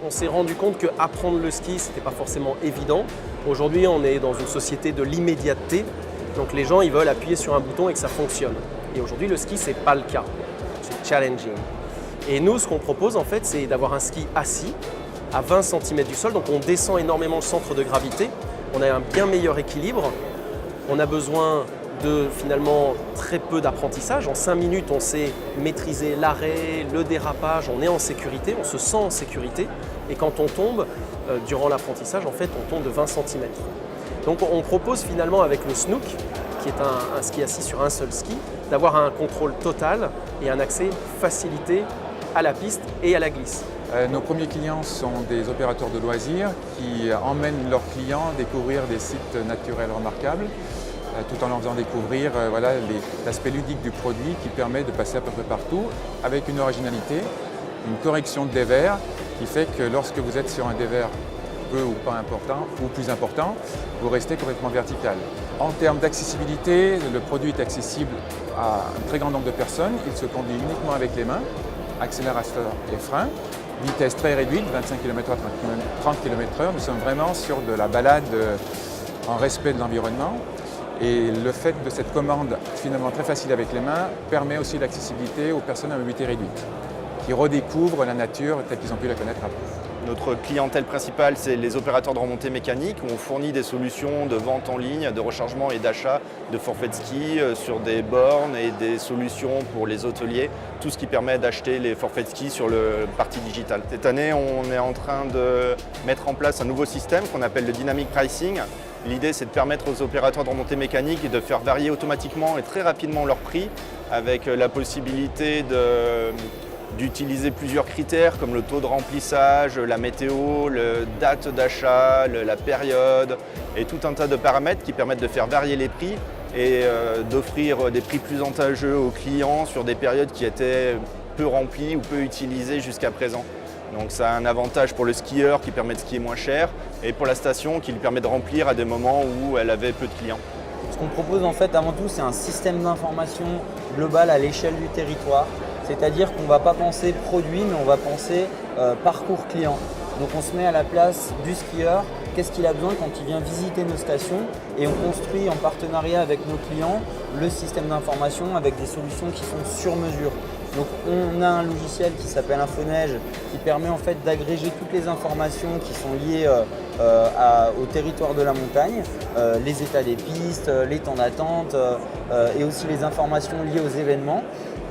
on s'est rendu compte qu'apprendre le ski, ce n'était pas forcément évident. Aujourd'hui, on est dans une société de l'immédiateté. Donc les gens, ils veulent appuyer sur un bouton et que ça fonctionne. Et aujourd'hui, le ski, ce n'est pas le cas. C'est challenging. Et nous, ce qu'on propose, en fait, c'est d'avoir un ski assis à 20 cm du sol. Donc on descend énormément le centre de gravité. On a un bien meilleur équilibre. On a besoin de finalement très peu d'apprentissage. En 5 minutes, on sait maîtriser l'arrêt, le dérapage, on est en sécurité, on se sent en sécurité. Et quand on tombe, durant l'apprentissage, en fait, on tombe de 20 cm. Donc on propose finalement avec le Snook, qui est un ski assis sur un seul ski, d'avoir un contrôle total et un accès facilité à la piste et à la glisse. Nos premiers clients sont des opérateurs de loisirs qui emmènent leurs clients découvrir des sites naturels remarquables, tout en leur faisant découvrir l'aspect ludique du produit qui permet de passer à peu près partout avec une originalité, une correction de dévers qui fait que lorsque vous êtes sur un dévers peu ou pas important ou plus important, vous restez complètement vertical. En termes d'accessibilité, le produit est accessible à un très grand nombre de personnes. Il se conduit uniquement avec les mains, accélérateur et frein. Vitesse très réduite, 25 km/h, 30 km/h. Nous sommes vraiment sur de la balade en respect de l'environnement. Et le fait de cette commande finalement très facile avec les mains permet aussi l'accessibilité aux personnes à mobilité réduite, qui redécouvrent la nature telle qu'ils ont pu la connaître avant. Notre clientèle principale, c'est les opérateurs de remontée mécanique où on fournit des solutions de vente en ligne, de rechargement et d'achat de forfaits de ski sur des bornes et des solutions pour les hôteliers, tout ce qui permet d'acheter les forfaits de ski sur le parti digital. Cette année, on est en train de mettre en place un nouveau système qu'on appelle le Dynamic Pricing. L'idée, c'est de permettre aux opérateurs de remontée mécanique de faire varier automatiquement et très rapidement leur prix avec la possibilité d'utiliser plusieurs critères comme le taux de remplissage, la météo, la date d'achat, la période et tout un tas de paramètres qui permettent de faire varier les prix et d'offrir des prix plus avantageux aux clients sur des périodes qui étaient peu remplies ou peu utilisées jusqu'à présent. Donc ça a un avantage pour le skieur qui permet de skier moins cher et pour la station qui lui permet de remplir à des moments où elle avait peu de clients. Ce qu'on propose en fait avant tout, c'est un système d'information global à l'échelle du territoire. C'est-à-dire qu'on ne va pas penser produit, mais on va penser parcours client. Donc on se met à la place du skieur, qu'est-ce qu'il a besoin quand il vient visiter nos stations et on construit en partenariat avec nos clients le système d'information avec des solutions qui sont sur mesure. Donc on a un logiciel qui s'appelle Infoneige qui permet en fait d'agréger toutes les informations qui sont liées au territoire de la montagne, les états des pistes, les temps d'attente et aussi les informations liées aux événements.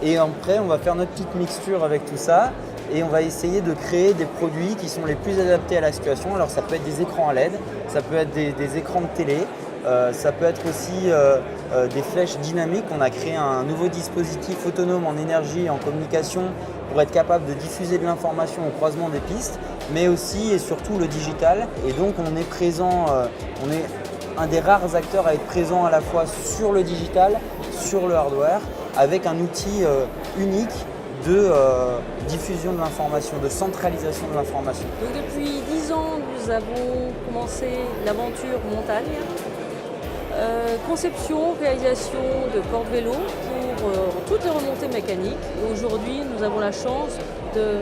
Et après, on va faire notre petite mixture avec tout ça et on va essayer de créer des produits qui sont les plus adaptés à la situation. Alors ça peut être des écrans à LED, ça peut être des écrans de télé, ça peut être aussi des flèches dynamiques. On a créé un nouveau dispositif autonome en énergie et en communication pour être capable de diffuser de l'information au croisement des pistes, mais aussi et surtout le digital. Et donc on est présent, on est un des rares acteurs à être présent à la fois sur le digital, sur le hardware, avec un outil unique de diffusion de l'information, de centralisation de l'information. Donc depuis 10 ans, nous avons commencé l'aventure montagne. Conception, réalisation de porte-vélo pour toutes les remontées mécaniques. Et aujourd'hui, nous avons la chance de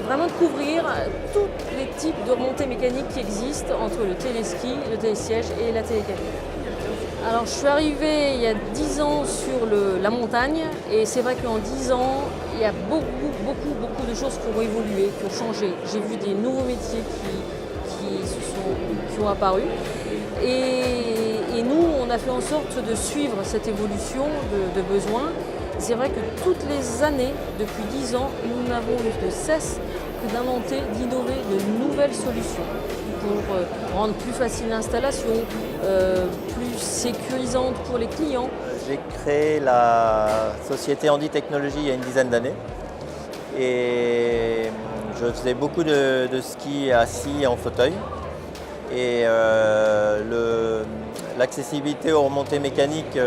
vraiment de couvrir tous les types de remontées mécaniques qui existent entre le téléski, le télésiège et la télécabine. Alors je suis arrivée il y a 10 ans sur la montagne et c'est vrai qu'en 10 ans, il y a beaucoup de choses qui ont évolué, qui ont changé. J'ai vu des nouveaux métiers qui ont apparu et nous, on a fait en sorte de suivre cette évolution de besoins. C'est vrai que toutes les années, depuis 10 ans, nous n'avons eu de cesse que d'inventer, d'innover de nouvelles solutions pour rendre plus facile l'installation, plus sécurisante pour les clients. J'ai créé la société Handy Technologies il y a une dizaine d'années et je faisais beaucoup de ski assis en fauteuil et l'accessibilité aux remontées mécaniques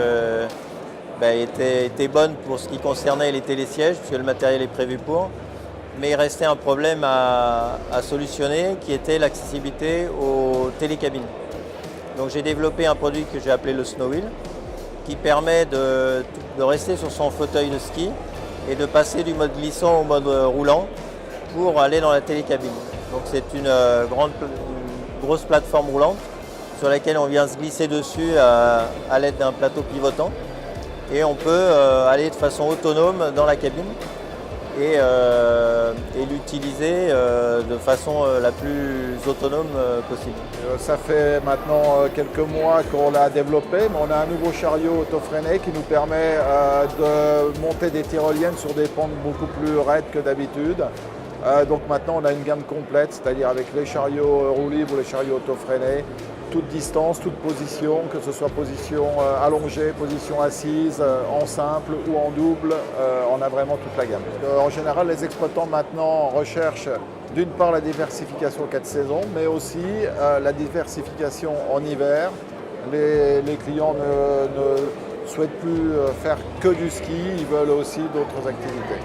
était bonne pour ce qui concernait les télésièges puisque le matériel est prévu pour. Mais il restait un problème à solutionner qui était l'accessibilité aux télécabines. Donc j'ai développé un produit que j'ai appelé le Snowwheel qui permet de rester sur son fauteuil de ski et de passer du mode glissant au mode roulant pour aller dans la télécabine. Donc c'est une grosse plateforme roulante sur laquelle on vient se glisser dessus à l'aide d'un plateau pivotant. Et on peut aller de façon autonome dans la cabine et l'utiliser de façon la plus autonome possible. Ça fait maintenant quelques mois qu'on l'a développé, mais on a un nouveau chariot auto-freiné qui nous permet de monter des tyroliennes sur des pentes beaucoup plus raides que d'habitude. Donc maintenant on a une gamme complète, c'est-à-dire avec les chariots roue libre ou les chariots auto-freinés, toute distance, toute position, que ce soit position allongée, position assise, en simple ou en double, on a vraiment toute la gamme. En général, les exploitants maintenant recherchent d'une part la diversification aux 4 saisons, mais aussi la diversification en hiver. Les clients ne souhaitent plus faire que du ski, ils veulent aussi d'autres activités.